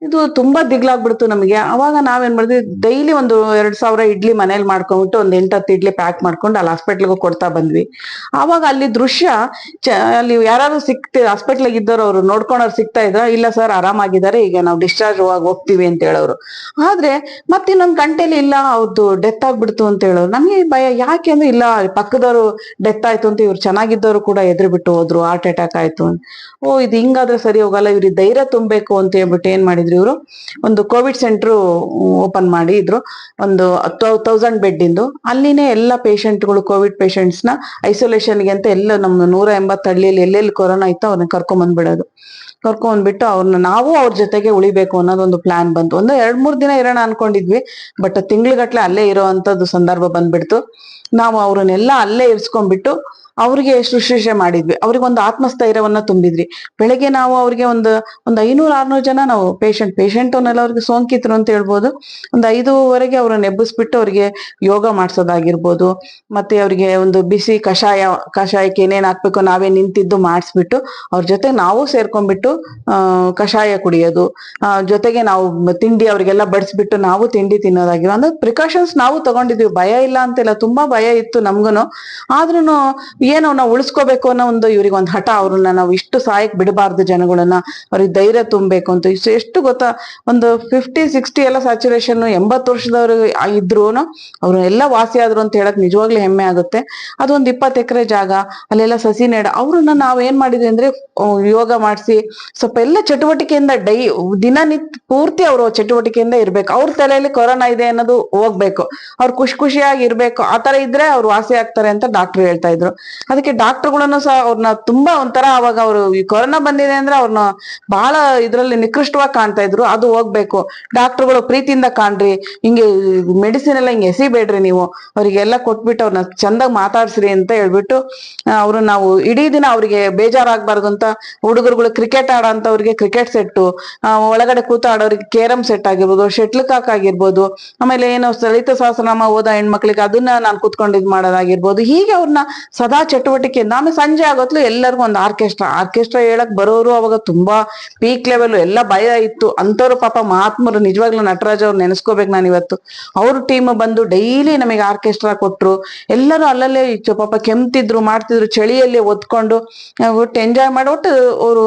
ಇದು ತುಂಬಾ ದಿಗ್ಲಾಗ್ಬಿಡ್ತು ನಮಗೆ. ಅವಾಗ ನಾವೇನ್ ಮಾಡಿದ್ವಿ, ಡೈಲಿ ಒಂದು 2000 ಇಡ್ಲಿ ಮನೇಲಿ ಮಾಡ್ಕೊಂಡ್ಬಿಟ್ಟು ಒಂದು 8-10 ಇಡ್ಲಿ ಪ್ಯಾಕ್ ಮಾಡ್ಕೊಂಡು ಅಲ್ಲಿ ಹಾಸ್ಪಿಟ್ಲ್ಗೆ ಕೊಡ್ತಾ ಬಂದ್ವಿ. ಆವಾಗ ಅಲ್ಲಿ ದೃಶ್ಯ, ಅಲ್ಲಿ ಯಾರು ಹಾಸ್ಪಿಟ್ಲಿಗೆ ಇದ್ದವ್ರು, ಅವ್ರು ನೋಡ್ಕೊಂಡವ್ರು ಸಿಗ್ತಾ ಇದ್ರ, ಇಲ್ಲ ಸರ್ ಆರಾಮಾಗಿದ್ದಾರೆ, ಈಗ ನಾವು ಡಿಸ್ಚಾರ್ಜ್ ಹೋಗ್ತೀವಿ ಅಂತ ಹೇಳೋರು. ಆದ್ರೆ ಮತ್ತಿನ್ನೊಂದ್ ಗಂಟೆಲಿ ಇಲ್ಲ ಅವ್ರದ್ದು ಡೆತ್ ಆಗ್ಬಿಡ್ತು ಅಂತ ಹೇಳೋರು. ನಮ್ಗೆ ಭಯ, ಯಾಕೆ ಅಂದ್ರೆ ಇಲ್ಲ ಪಕ್ಕದವ್ರು ಡೆತ್ ಆಯ್ತು ಅಂತ, ಇವ್ರು ಚೆನ್ನಾಗಿದ್ದವರು ಕೂಡ ಎದ್ರಿ ಬಿಟ್ಟು ಹೋದ್ರು, ಹಾರ್ಟ್ ಅಟ್ಯಾಕ್ ಆಯ್ತು. ಇದು ಹಿಂಗಾದ್ರೆ ಸರಿ ಹೋಗಲ್ಲ, ಇವ್ರಿಗೆ ಧೈರ್ಯ ತುಂಬಬೇಕು ಅಂತ ಹೇಳ್ಬಿಟ್ಟು ಏನ್ ಮಾಡಿದ್ರು, ಇವರು ಒಂದು ಕೋವಿಡ್ ಸೆಂಟರ್ ಓಪನ್ ಮಾಡಿದ್ರು, ಒಂದು 1000 ಬೆಡ್ ಇಂದು. ಅಲ್ಲಿನೇ ಎಲ್ಲ ಪೇಷಂಟ್ಗಳು, ಕೋವಿಡ್ ಪೇಷಂಟ್ಸ್ ನ ಐಸೋಲೇಷನ್ಗೆ ಅಂತ ಎಲ್ಲ ನಮ್ಮ 180 ಹಳ್ಳಿಯಲ್ಲಿ ಎಲ್ಲೆಲ್ಲಿ ಕೊರೋನಾ ಇತ್ತು ಅವ್ರನ್ನ ಕರ್ಕೊಂಡ್ಬಂದ್ಬಿಟ್ಟು ಅವ್ರನ್ನ ನಾವು ಅವ್ರ ಜೊತೆಗೆ ಉಳಿಬೇಕು ಅನ್ನೋದೊಂದು ಪ್ಲಾನ್ ಬಂತು. ಒಂದು 2-3 ದಿನ ಇರೋಣ ಅನ್ಕೊಂಡಿದ್ವಿ, ಬಟ್ ತಿಂಗ್ಳುಗಟ್ಲೆ ಅಲ್ಲೇ ಇರೋ ಅಂತದ್ದು ಸಂದರ್ಭ ಬಂದ್ಬಿಡ್ತು. ನಾವು ಅವ್ರನ್ನೆಲ್ಲ ಅಲ್ಲೇ ಇರ್ಸ್ಕೊಂಡ್ಬಿಟ್ಟು ಅವ್ರಿಗೆ ಶುಶ್ರೂಷೆ ಮಾಡಿದ್ವಿ. ಅವ್ರಿಗೆ ಒಂದು ಆತ್ಮಸ್ಥೈರ್ಯವನ್ನ ತುಂಬಿದ್ವಿ. ಬೆಳಗ್ಗೆ ನಾವು ಅವ್ರಿಗೆ ಒಂದು 500-600 ಜನ ನಾವು ಪೇಷಂಟ್ ಅವನ್ನೆಲ್ಲ ಅವ್ರಿಗೆ ಸೋಂಕಿತರು ಅಂತ ಹೇಳ್ಬೋದು, ಒಂದು 5ವರೆಗೆ ಅವ್ರನ್ನ ಎಬ್ಬಿಸ್ಬಿಟ್ಟು ಅವ್ರಿಗೆ ಯೋಗ ಮಾಡ್ಸೋದಾಗಿರ್ಬೋದು, ಮತ್ತೆ ಅವ್ರಿಗೆ ಒಂದು ಬಿಸಿ ಕಷಾಯಕ್ಕೆ ಏನೇನ್ ಹಾಕ್ಬೇಕು ನಾವೇ ನಿಂತಿದ್ದು ಮಾಡಿಸ್ಬಿಟ್ಟು ಅವ್ರ ಜೊತೆ ನಾವು ಸೇರ್ಕೊಂಡ್ಬಿಟ್ಟು ಕಷಾಯ ಕುಡಿಯೋದು, ಜೊತೆಗೆ ನಾವು ತಿಂಡಿ ಅವ್ರಿಗೆಲ್ಲ ಬಡಿಸ್ಬಿಟ್ಟು ನಾವು ತಿಂಡಿ ತಿನ್ನೋದಾಗಿರೋ ಅಂದ್ರೆ ಪ್ರಿಕಾಷನ್ಸ್ ನಾವು ತಗೊಂಡಿದ್ವಿ. ಭಯ ಇಲ್ಲ ಅಂತಿಲ್ಲ, ತುಂಬಾ ಭಯ ಇತ್ತು ನಮ್ಗುನು. ಆದ್ರೂನು ಏನೋ ನಾವು ಉಳಿಸ್ಕೋಬೇಕು ಅನ್ನೋ ಇವ್ರಿಗೆ ಒಂದು ಹಠ, ಅವ್ರನ್ನ ನಾವು ಇಷ್ಟು ಸಾಯಕ್ ಬಿಡಬಾರ್ದು, ಜನಗಳನ್ನ ಅವ್ರಿಗೆ ಧೈರ್ಯ ತುಂಬಬೇಕು ಅಂತ. ಎಷ್ಟು ಗೊತ್ತಾ, ಒಂದು 50-60 ಎಲ್ಲ ಸ್ಯಾಚುರೇಷನ್, 80 ವರ್ಷದವ್ರು ಇದ್ರು ಅವ್ರು ಎಲ್ಲ ವಾಸಿ ಆದ್ರು ಅಂತ ಹೇಳಕ್ ನಿಜವಾಗ್ಲೂ ಹೆಮ್ಮೆ ಆಗುತ್ತೆ. ಅದೊಂದು 20 ಎಕರೆ ಜಾಗ, ಅಲ್ಲೆಲ್ಲ ಸಸಿ ನೆಡ. ಅವ್ರನ್ನ ನಾವ್ ಏನ್ ಮಾಡಿದ್ವಿ ಅಂದ್ರೆ ಯೋಗ ಮಾಡಿಸಿ ಸ್ವಲ್ಪ ಎಲ್ಲ ಚಟುವಟಿಕೆಯಿಂದ ದಿನನಿತ್ಯ ಪೂರ್ತಿ ಅವರು ಚಟುವಟಿಕೆಯಿಂದ ಇರ್ಬೇಕು. ಅವ್ರ ತಲೆಯಲ್ಲಿ ಕೊರೋನಾ ಇದೆ ಅನ್ನೋದು ಹೋಗ್ಬೇಕು, ಅವ್ರು ಖುಷಿಯಾಗಿ ಇರ್ಬೇಕು. ಆತರ ಮಾಡಿದ್ರೆ ಅವ್ರು ವಾಸಿ ಆಗ್ತಾರೆ ಅಂತ ಡಾಕ್ಟರ್ ಹೇಳ್ತಾ ಇದ್ರು. ಅದಕ್ಕೆ ಡಾಕ್ಟರ್ಗಳನ್ನು ಸಹ ಅವ್ರನ್ನ ತುಂಬಾ ಒಂಥರ ಅವಾಗ ಅವರು ಈ ಕೊರೋನಾ ಬಂದಿದೆ ಅಂದ್ರೆ ಅವ್ರನ್ನ ಬಹಳ ಇದ್ರಲ್ಲಿ ನಿಕೃಷ್ಟವಾಗಿ ಕಾಣ್ತಾ ಇದ್ರು. ಅದು ಹೋಗ್ಬೇಕು, ಡಾಕ್ಟರ್ಗಳು ಪ್ರೀತಿಯಿಂದ ಕಾಣ್ರಿ, ಹಿಂಗೆ ಮೆಡಿಸಿನ್ ಎಲ್ಲ ಹಿಂಗೆ ಎಸಿಬೇಡ್ರಿ, ನೀವು ಅವರಿಗೆಲ್ಲ ಕೊಟ್ಬಿಟ್ಟು ಅವ್ರನ್ನ ಚಂದಾಗಿ ಮಾತಾಡ್ಸ್ರಿ ಅಂತ ಹೇಳ್ಬಿಟ್ಟು ಅವ್ರು ನಾವು ಇಡೀ ದಿನ ಅವ್ರಿಗೆ ಬೇಜಾರಾಗ್ಬಾರ್ದು ಅಂತ ಹುಡುಗರುಗಳು ಕ್ರಿಕೆಟ್ ಆಡೋಂಥವ್ರಿಗೆ ಕ್ರಿಕೆಟ್ ಸೆಟ್ಟು, ಒಳಗಡೆ ಕೂತ ಆಡೋರಿಗೆ ಕೇರಂ ಸೆಟ್ ಆಗಿರ್ಬೋದು, ಶೆಟ್ಲ್ ಕಾಕ್ ಆಗಿರ್ಬೋದು, ಆಮೇಲೆ ಏನೋ ಲಲಿತ ಸಹಸ್ರನಾಮ ಓದೋ ಹೆಣ್ಮಕ್ಳಿಗೆ ಅದನ್ನ ನಾನು ಕೂತ್ಕೊಂಡು ಇದ್ ಮಾಡೋದಾಗಿರ್ಬೋದು. ಹೀಗೆ ಅವ್ರನ್ನ ಸದಾ ಚಟುವಟಿಕೆಯಿಂದ. ಆಮೇಲೆ ಸಂಜೆ ಆಗೋತ್ಲು ಎಲ್ಲರಿಗೂ ಒಂದು ಆರ್ಕೆಸ್ಟ್ರಾ ಹೇಳಕ್ ಬರೋರು ಅವಾಗ ತುಂಬಾ ಪೀಕ್ ಲೆವೆಲ್, ಎಲ್ಲ ಭಯ ಇತ್ತು ಅಂತವ್ರು. ಪಾಪ ಮಹಾತ್ಮರು, ನಿಜವಾಗ್ಲೂ ನಟರಾಜ್ ಅವ್ರು ನೆನೆಸ್ಕೋಬೇಕು ನಾನು ಇವತ್ತು. ಅವ್ರ ಟೀಮ್ ಬಂದು ಡೈಲಿ ನಮಗೆ ಆರ್ಕೆಸ್ಟ್ರಾ ಕೊಟ್ರು. ಎಲ್ಲರೂ ಅಲ್ಲಲ್ಲೇ ಪಾಪ ಕೆಮ್ತಿದ್ರು, ಮಾಡ್ತಿದ್ರು, ಚಳಿಯಲ್ಲಿ ಒತ್ಕೊಂಡು ಒಟ್ಟು ಎಂಜಾಯ್ ಮಾಡಿ ಒಟ್ಟು ಅವರು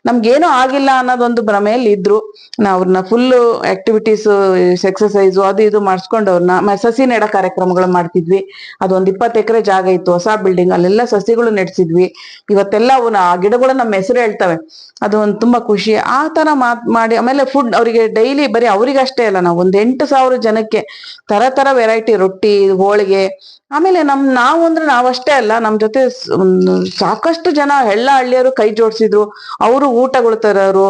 ನಮ್ಗೇನೋ ಆಗಿಲ್ಲ ಅನ್ನೋದೊಂದು ಭ್ರಮೆಯಲ್ಲಿ ಇದ್ರು. ನಾವು ಅವ್ರನ್ನ ಫುಲ್ ಆಕ್ಟಿವಿಟೀಸ್, ಎಕ್ಸಸೈಸು ಅದು ಇದು ಮಾಡಿಸ್ಕೊಂಡು ಅವ್ರನ್ನ ಸಸಿ ನೆಡ ಕಾರ್ಯಕ್ರಮಗಳು ಮಾಡ್ತಿದ್ವಿ. ಅದೊಂದು 20 ಎಕರೆ ಜಾಗ ಇತ್ತು, ಹೊಸ ಬಿಲ್ಡಿಂಗ್, ಅಲ್ಲೆಲ್ಲ ಸಸಿಗಳು ನೆಡ್ಸಿದ್ವಿ. ಇವತ್ತೆಲ್ಲ ಆ ಗಿಡಗಳು ನಮ್ಮ ಹೆಸರು ಹೇಳ್ತವೆ. ಅದು ಒಂದು ತುಂಬಾ ಖುಷಿ. ಆ ತರ ಮಾಡಿ ಆಮೇಲೆ ಫುಡ್ ಅವರಿಗೆ ಡೈಲಿ, ಬರೀ ಅವ್ರಿಗಷ್ಟೇ ಅಲ್ಲ, ನಾವು ಒಂದು 8,000 ಜನಕ್ಕೆ ತರ ವೆರೈಟಿ ರೊಟ್ಟಿ, ಹೋಳಿಗೆ. ಆಮೇಲೆ ನಾವು ಅಂದ್ರೆ ನಾವಷ್ಟೇ ಅಲ್ಲ, ನಮ್ ಜೊತೆ ಸಾಕಷ್ಟು ಜನ ಎಲ್ಲ ಹಳ್ಳಿಯರು ಕೈ ಜೋಡಿಸಿದ್ರು. ಅವರು ಊಟಗಳು ತರೋರು,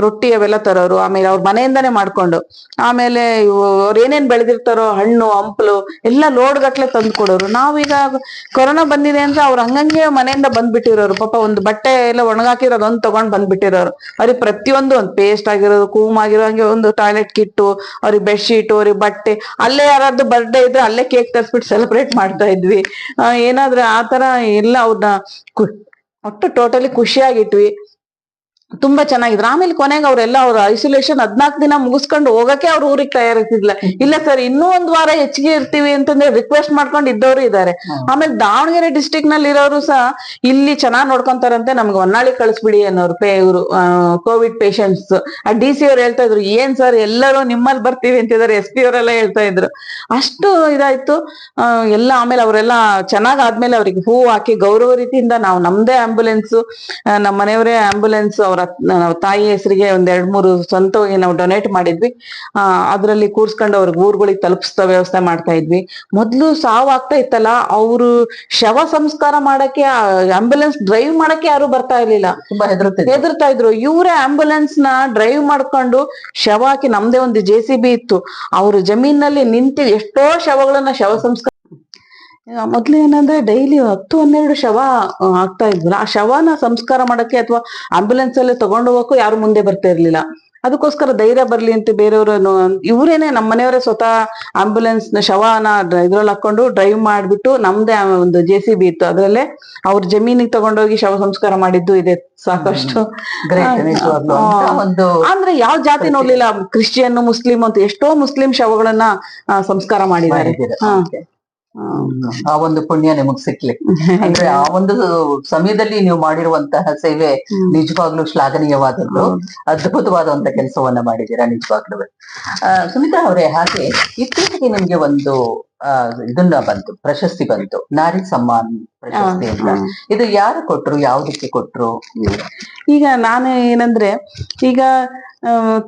ರೊಟ್ಟಿ ಅವೆಲ್ಲ ತರೋರು, ಆಮೇಲೆ ಅವ್ರ ಮನೆಯಿಂದಾನೇ ಮಾಡ್ಕೊಂಡು, ಆಮೇಲೆ ಅವ್ರು ಏನೇನ್ ಬೆಳೆದಿರ್ತಾರೋ ಹಣ್ಣು ಹಂಪಲು ಎಲ್ಲ ಲೋಡ್ ಗಟ್ಲೆ ತಂದು ಕೊಡೋರು. ನಾವೀಗ ಕೊರೋನಾ ಬಂದಿದೆ ಅಂದ್ರೆ ಅವ್ರು ಹಂಗಂಗೆ ಮನೆಯಿಂದ ಬಂದ್ಬಿಟ್ಟಿರೋರು. ಪಾಪ ಒಂದು ಬಟ್ಟೆ ಎಲ್ಲ ಒಣಗಾಕಿರೋದು ಒಂದು ತಗೊಂಡ್ ಬಂದ್ಬಿಟ್ಟಿರೋರು. ಅವ್ರಿಗೆ ಪ್ರತಿಯೊಂದು, ಒಂದು ಪೇಸ್ಟ್ ಆಗಿರೋದು, ಕೂಮ್ ಆಗಿರೋ, ಹಂಗೆ ಒಂದು ಟಾಯ್ಲೆಟ್ ಕಿಟ್ಟು, ಅವ್ರಿಗೆ ಬೆಡ್ಶೀಟ್, ಅವ್ರಿಗೆ ಬಟ್ಟೆ, ಅಲ್ಲೇ ಯಾರಾದ್ರು ಬರ್ಡೇ ಇದ್ರೆ ಅಲ್ಲೇ ಕೇಕ್ ತರಿಸ್ಬಿಟ್ಟು ಸೆಲೆಬ್ರೇಟ್ ಮಾಡ್ತಾ ಇದ್ವಿ. ಏನಾದ್ರೆ ಆತರ ಎಲ್ಲ ಅವ್ರನ್ನ ಒಟ್ಟು ಟೋಟಲಿ ಖುಷಿಯಾಗಿಟ್ವಿ. ತುಂಬಾ ಚೆನ್ನಾಗಿದ್ರು. ಆಮೇಲೆ ಕೊನೆಗೆ ಅವರೆಲ್ಲ ಅವ್ರ ಐಸೋಲೇಷನ್ 14 ದಿನ ಮುಗಿಸ್ಕೊಂಡು ಹೋಗಕ್ಕೆ ಅವ್ರ ಊರಿಗೆ ತಯಾರಿಸಿದ್ಲ. ಇಲ್ಲ ಸರ್ ಇನ್ನೂ 1 ವಾರ ಹೆಚ್ಚಿಗೆ ಇರ್ತೀವಿ ಅಂತಂದ್ರೆ ರಿಕ್ವೆಸ್ಟ್ ಮಾಡ್ಕೊಂಡು ಇದ್ದವರು ಇದ್ದಾರೆ. ಆಮೇಲೆ ದಾವಣಗೆರೆ ಡಿಸ್ಟಿಕ್ ನಲ್ಲಿ ಇರೋರು ಸಹ ಇಲ್ಲಿ ಚೆನ್ನಾಗ್ ನೋಡ್ಕೊಂತಾರಂತೆ, ನಮ್ಗೆ ಹೊನ್ನಾಳಿ ಕಳಿಸ್ಬಿಡಿ ಅನ್ನೋರು ಇವರು ಕೋವಿಡ್ ಪೇಷಂಟ್ಸ್. ಆ DC ಅವ್ರು ಹೇಳ್ತಾ ಇದ್ರು, ಏನ್ ಸರ್ ಎಲ್ಲರೂ ನಿಮ್ಮಲ್ಲಿ ಬರ್ತೀವಿ ಅಂತಿದ್ದಾರೆ. SP ಅವರೆಲ್ಲ ಹೇಳ್ತಾ ಇದ್ರು. ಅಷ್ಟು ಇದಾಯ್ತು ಎಲ್ಲ. ಆಮೇಲೆ ಅವರೆಲ್ಲ ಚೆನ್ನಾಗಾದ್ಮೇಲೆ ಅವ್ರಿಗೆ ಹೂ ಹಾಕಿ ಗೌರವ ರೀತಿಯಿಂದ ನಾವು ನಮ್ದೇ ಆಂಬ್ಯುಲೆನ್ಸ್, ನಮ್ಮ ಮನೆಯವರೇ ಆಂಬ್ಯುಲೆನ್ಸ್ ಅವ್ರ ತಾಯಿ ಹೆಸರಿಗೆ 2-3 ಸ್ವಂತವಾಗಿ ನಾವು ಡೊನೇಟ್ ಮಾಡಿದ್ವಿ. ಅದ್ರಲ್ಲಿ ಕೂರ್ಸ್ಕೊಂಡು ಅವ್ರಿಗೆ ಊರುಗಳಿಗೆ ತಲುಪಿಸ್ತಾ ವ್ಯವಸ್ಥೆ ಮಾಡ್ತಾ ಇದ್ವಿ. ಮೊದ್ಲು ಸಾವು ಆಗ್ತಾ ಇತ್ತಲ್ಲ, ಅವರು ಶವ ಸಂಸ್ಕಾರ ಮಾಡಕ್ಕೆ ಆಂಬ್ಯುಲೆನ್ಸ್ ಡ್ರೈವ್ ಮಾಡಕ್ಕೆ ಯಾರು ಬರ್ತಾ ಇರ್ಲಿಲ್ಲ, ತುಂಬಾ ಹೆದರ್ತಾ ಇದ್ರು. ಇವರೇ ಆಂಬ್ಯುಲೆನ್ಸ್ ನ ಡ್ರೈವ್ ಮಾಡ್ಕೊಂಡು ಶವ ಹಾಕಿ, ನಮ್ದೇ ಒಂದು JCB ಇತ್ತು, ಅವ್ರ ಜಮೀನಲ್ಲಿ ನಿಂತು ಎಷ್ಟೋ ಶವಗಳನ್ನ ಶವ ಸಂಸ್ಕಾರ. ಮೊದ್ಲು ಏನಂದ್ರೆ ಡೈಲಿ 10-12 ಶವ ಆಗ್ತಾ ಇದ್ವಲ್ಲ, ಆ ಶವನ ಸಂಸ್ಕಾರ ಮಾಡಕ್ಕೆ ಅಥವಾ ಆಂಬ್ಯುಲೆನ್ಸ್ ಅಲ್ಲೇ ತಗೊಂಡು ಹೋಗಕ್ಕೂ ಯಾರು ಮುಂದೆ ಬರ್ತಾ ಇರ್ಲಿಲ್ಲ. ಅದಕ್ಕೋಸ್ಕರ ಧೈರ್ಯ ಬರ್ಲಿ ಅಂತ ಬೇರೆಯವರು, ಇವರೇನೆ ನಮ್ಮ ಮನೆಯವರೇ ಸ್ವತಃ ಆಂಬ್ಯುಲೆನ್ಸ್ ನ ಶವನ ಇದ್ರಲ್ಲಿ ಹಾಕೊಂಡು ಡ್ರೈವ್ ಮಾಡ್ಬಿಟ್ಟು, ನಮ್ದೇ ಒಂದು JCB ಇತ್ತು, ಅದ್ರಲ್ಲೇ ಅವ್ರ ಜಮೀನಿಗೆ ತಗೊಂಡೋಗಿ ಶವ ಸಂಸ್ಕಾರ ಮಾಡಿದ್ದು ಇದೆ ಸಾಕಷ್ಟು. ಅಂದ್ರೆ ಯಾವ ಜಾತಿ ನೋಡ್ಲಿಲ್ಲ, ಕ್ರಿಶ್ಚಿಯನ್, ಮುಸ್ಲಿಂ ಅಂತ ಎಷ್ಟೋ ಮುಸ್ಲಿಂ ಶವಗಳನ್ನ ಸಂಸ್ಕಾರ ಮಾಡಿದ್ದಾರೆ. ಆ ಒಂದು ಪುಣ್ಯ ನಿಮಗ್ ಸಿಕ್ಲಿ. ಅಂದ್ರೆ ಆ ಒಂದು ಸಮಯದಲ್ಲಿ ನೀವು ಮಾಡಿರುವಂತಹ ಸೇವೆ ನಿಜವಾಗ್ಲೂ ಶ್ಲಾಘನೀಯವಾದದ್ದು, ಅದ್ಭುತವಾದಂತ ಕೆಲಸವನ್ನ ಮಾಡಿದ್ದೀರಾ ನಿಜವಾಗ್ಲೂ. ಸುಮಿತ್ರಾ ಅವರೇ, ಹಾಗೆ ಇತ್ತೀಚೆಗೆ ನಿಮ್ಗೆ ಒಂದು ಇದನ್ನ ಬಂತು, ಪ್ರಶಸ್ತಿ ಬಂತು, ನಾರಿ ಸಮ್ಮಾನ್ ಪ್ರಶಸ್ತಿ ಅಂತ. ಇದು ಯಾರು ಕೊಟ್ರು, ಯಾವ್ದಕ್ಕೆ ಕೊಟ್ರು? ಈಗ ನಾನು ಏನಂದ್ರೆ, ಈಗ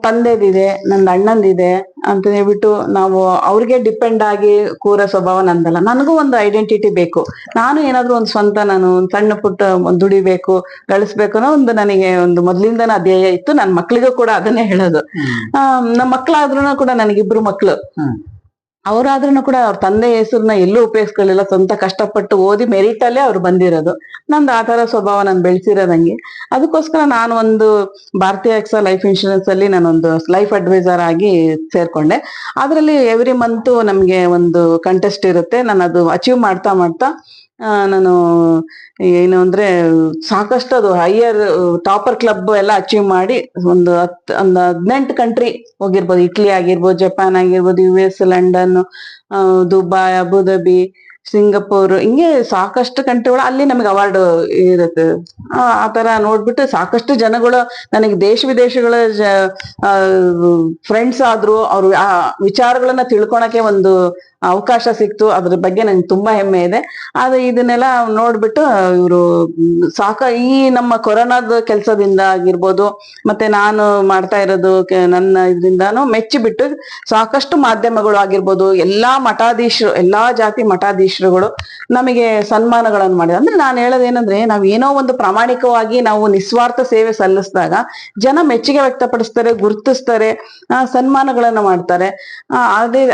ತಂದೆದಿದೆ, ನನ್ನ ಅಣ್ಣಂದಿದೆ ಅಂತ ಹೇಳ್ಬಿಟ್ಟು ನಾವು ಅವ್ರಿಗೆ ಡಿಪೆಂಡ್ ಆಗಿ ಕೂರೋ ಸ್ವಭಾವ ನಂದಲ್ಲ. ನನಗೂ ಒಂದು ಐಡೆಂಟಿಟಿ ಬೇಕು. ನಾನು ಏನಾದ್ರು ಒಂದು ಸ್ವಂತ, ನಾನು ಸಣ್ಣ ಪುಟ್ಟ ದುಡಿಬೇಕು, ಗಳಿಸ್ಬೇಕು ಅನ್ನೋ ಒಂದು ನನಗೆ ಒಂದು ಮೊದ್ಲಿಂದನ ಧ್ಯೇಯ ಇತ್ತು. ನನ್ನ ಮಕ್ಳಿಗೂ ಕೂಡ ಅದನ್ನೇ ಹೇಳೋದು. ನಮ್ಮ ಮಕ್ಳಾದ್ರೂ ಕೂಡ, ನನಗಿಬ್ರು ಮಕ್ಳು, ಅವರಾದ್ರೂ ಕೂಡ ಅವ್ರ ತಂದೆ ಹೆಸರನ್ನ ಎಲ್ಲೂ ಉಪಯೋಗಿಸ್ಕೊಳ್ಳಿಲ್ಲ. ಸ್ವಂತ ಕಷ್ಟಪಟ್ಟು ಓದಿ ಮೆರಿಟ್ ಅಲ್ಲೇ ಅವ್ರು ಬಂದಿರೋದು. ನಂದು ಆ ತರ ಸ್ವಭಾವ ನಾನು ಬೆಳೆಸಿರೋದಂಗೆ. ಅದಕ್ಕೋಸ್ಕರ ನಾನು ಒಂದು ಭಾರತೀಯ AXA ಲೈಫ್ ಇನ್ಶೂರೆನ್ಸ್ ಅಲ್ಲಿ ನಾನೊಂದು ಲೈಫ್ ಅಡ್ವೈಸರ್ ಆಗಿ ಸೇರ್ಕೊಂಡೆ. ಅದ್ರಲ್ಲಿ ಎವ್ರಿ ಮಂತ್ ನಮ್ಗೆ ಒಂದು ಕಂಟೆಸ್ಟ್ ಇರುತ್ತೆ. ನಾನು ಅದು ಅಚೀವ್ ಮಾಡ್ತಾ ನಾನು ಏನು ಅಂದ್ರೆ ಸಾಕಷ್ಟು ಅದು ಹೈಯರ್ ಟಾಪರ್ ಕ್ಲಬ್ ಎಲ್ಲ ಅಚೀವ್ ಮಾಡಿ ಒಂದು 18 ಕಂಟ್ರಿ ಹೋಗಿರ್ಬೋದು. ಇಟ್ಲಿ ಆಗಿರ್ಬೋದು, ಜಪಾನ್ ಆಗಿರ್ಬೋದು, US, London, Dubai, Abu Dhabi, Singapore, ಹಿಂಗೆ ಸಾಕಷ್ಟು ಕಂಟ್ರಿಗಳು ಅಲ್ಲಿ ನಮಗೆ ಅವಾರ್ಡ್ ಇರುತ್ತೆ. ಆ ತರ ನೋಡ್ಬಿಟ್ಟು ಸಾಕಷ್ಟು ಜನಗಳು ನನಗೆ ದೇಶ ವಿದೇಶಗಳ ಫ್ರೆಂಡ್ಸ್ ಆದ್ರು. ಅವ್ರು ಆ ವಿಚಾರಗಳನ್ನ ತಿಳ್ಕೊಳಕ್ಕೆ ಒಂದು ಅವಕಾಶ ಸಿಕ್ತು. ಅದ್ರ ಬಗ್ಗೆ ನಂಗೆ ತುಂಬಾ ಹೆಮ್ಮೆ ಇದೆ. ಆದ್ರೆ ಇದನ್ನೆಲ್ಲ ನೋಡ್ಬಿಟ್ಟು ಇವರು ಈ ನಮ್ಮ ಕೊರೋನಾದ ಕೆಲ್ಸದಿಂದ ಆಗಿರ್ಬೋದು, ಮತ್ತೆ ನಾನು ಮಾಡ್ತಾ ಇರೋದು ನನ್ನ ಇದರಿಂದಾನು ಮೆಚ್ಚಿಬಿಟ್ಟು ಸಾಕಷ್ಟು ಮಾಧ್ಯಮಗಳು ಆಗಿರ್ಬೋದು, ಎಲ್ಲಾ ಜಾತಿ ಮಠಾಧೀಶರು ಮಠಾಧೀಶರುಗಳು ನಮಗೆ ಸನ್ಮಾನಗಳನ್ನು ಮಾಡಿದ್ರು. ಅಂದ್ರೆ ನಾನು ಹೇಳೋದೇನಂದ್ರೆ, ನಾವ್ ಏನೋ ಒಂದು ಪ್ರಾಮಾಣಿಕವಾಗಿ ನಾವು ನಿಸ್ವಾರ್ಥ ಸೇವೆ ಸಲ್ಲಿಸಿದಾಗ ಜನ ಮೆಚ್ಚುಗೆ ವ್ಯಕ್ತಪಡಿಸ್ತಾರೆ, ಗುರುತಿಸ್ತಾರೆ, ಸನ್ಮಾನಗಳನ್ನ ಮಾಡ್ತಾರೆ.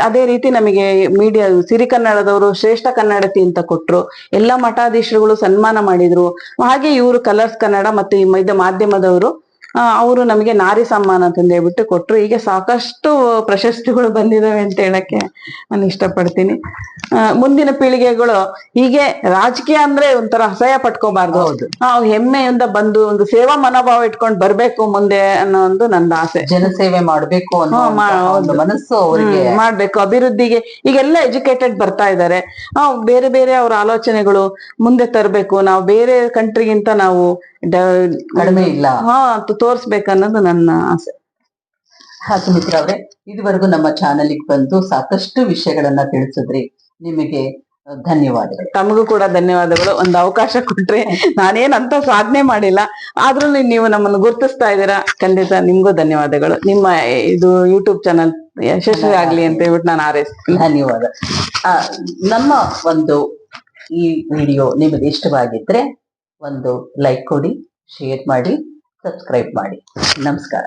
ಅದೇ ರೀತಿ ನಮಗೆ ಮೀಡಿಯಾ ಸಿರಿಕನ್ನಡದವರು ಶ್ರೇಷ್ಠ ಕನ್ನಡತಿ ಅಂತ ಕೊಟ್ರು, ಎಲ್ಲ ಮಠಾಧೀಶರುಗಳು ಸನ್ಮಾನ ಮಾಡಿದ್ರು. ಹಾಗೆ ಇವರು ಕಲರ್ಸ್ ಕನ್ನಡ ಮತ್ತೆ ಇದು ಮಾಧ್ಯಮದವರು ಅವರು ನಮಗೆ ನಾರಿ ಸಮ್ಮಾನ ಅಂತಂದು ಹೇಳ್ಬಿಟ್ಟು ಕೊಟ್ರು. ಹೀಗೆ ಸಾಕಷ್ಟು ಪ್ರಶಸ್ತಿಗಳು ಬಂದಿದಾವೆ ಅಂತ ಹೇಳಕ್ಕೆ ನಾನು ಇಷ್ಟಪಡ್ತೀನಿ. ಮುಂದಿನ ಪೀಳಿಗೆಗಳು ಹೀಗೆ ರಾಜಕೀಯ ಅಂದ್ರೆ ಒಂಥರ ಅಸಹ್ಯ ಪಟ್ಕೋಬಾರ್ದು, ಹೆಮ್ಮೆಯಿಂದ ಬಂದು ಒಂದು ಸೇವಾ ಮನೋಭಾವ ಇಟ್ಕೊಂಡು ಬರ್ಬೇಕು ಮುಂದೆ ಅನ್ನೋ ಒಂದು ನನ್ನ ಆಸೆ. ಜನಸೇವೆ ಮಾಡ್ಬೇಕು ಅನ್ನೋ ಒಂದು ಮನಸ್ಸು ಅವರಿಗೆ ಮಾಡ್ಬೇಕು, ಅಭಿವೃದ್ಧಿಗೆ. ಈಗೆಲ್ಲ ಎಜುಕೇಟೆಡ್ ಬರ್ತಾ ಇದ್ದಾರೆ, ಬೇರೆ ಬೇರೆ ಅವ್ರ ಆಲೋಚನೆಗಳು ಮುಂದೆ ತರಬೇಕು. ನಾವು ಬೇರೆ ಕಂಟ್ರಿಗಿಂತ ನಾವು ಕಡಿಮೆ ಇಲ್ಲ ತೋರ್ಸ್ಬೇಕನ್ನೋದು ನನ್ನ ಆಸೆ. ಸುಮಿತ್ರಾ ಅವ್ರೆ, ಇದುವರೆಗೂ ನಮ್ಮ ಚಾನೆಲ್ಗೆ ಬಂದು ಸಾಕಷ್ಟು ವಿಷಯಗಳನ್ನ ತಿಳಿಸಿದ್ರಿ, ನಿಮಗೆ ಧನ್ಯವಾದಗಳು. ತಮಗೂ ಕೂಡ ಧನ್ಯವಾದಗಳು. ಒಂದು ಅವಕಾಶ ಕೊಟ್ರೆ, ನಾನೇನಂತ ಸಾಧನೆ ಮಾಡಿಲ್ಲ, ಆದ್ರೂ ನೀವು ನಮ್ಮನ್ನು ಗುರುತಿಸ್ತಾ ಇದ್ದೀರಾ, ಖಂಡಿತ ನಿಮ್ಗೂ ಧನ್ಯವಾದಗಳು. ನಿಮ್ಮ ಇದು ಯೂಟ್ಯೂಬ್ ಚಾನಲ್ ಯಶಸ್ವಿ ಆಗ್ಲಿ ಅಂತ ಹೇಳ್ಬಿಟ್ಟು ನಾನು ಹಾರೈಸ್ತೀನಿ. ಧನ್ಯವಾದ. ನಮ್ಮ ಒಂದು ಈ ವಿಡಿಯೋ ನಿಮಗೆ ಇಷ್ಟವಾಗಿದ್ರೆ ಒಂದು ಲೈಕ್ ಕೊಡಿ, ಶೇರ್ ಮಾಡಿ, ಸಬ್ಸ್ಕ್ರೈಬ್ ಮಾಡಿ. ನಮಸ್ಕಾರ.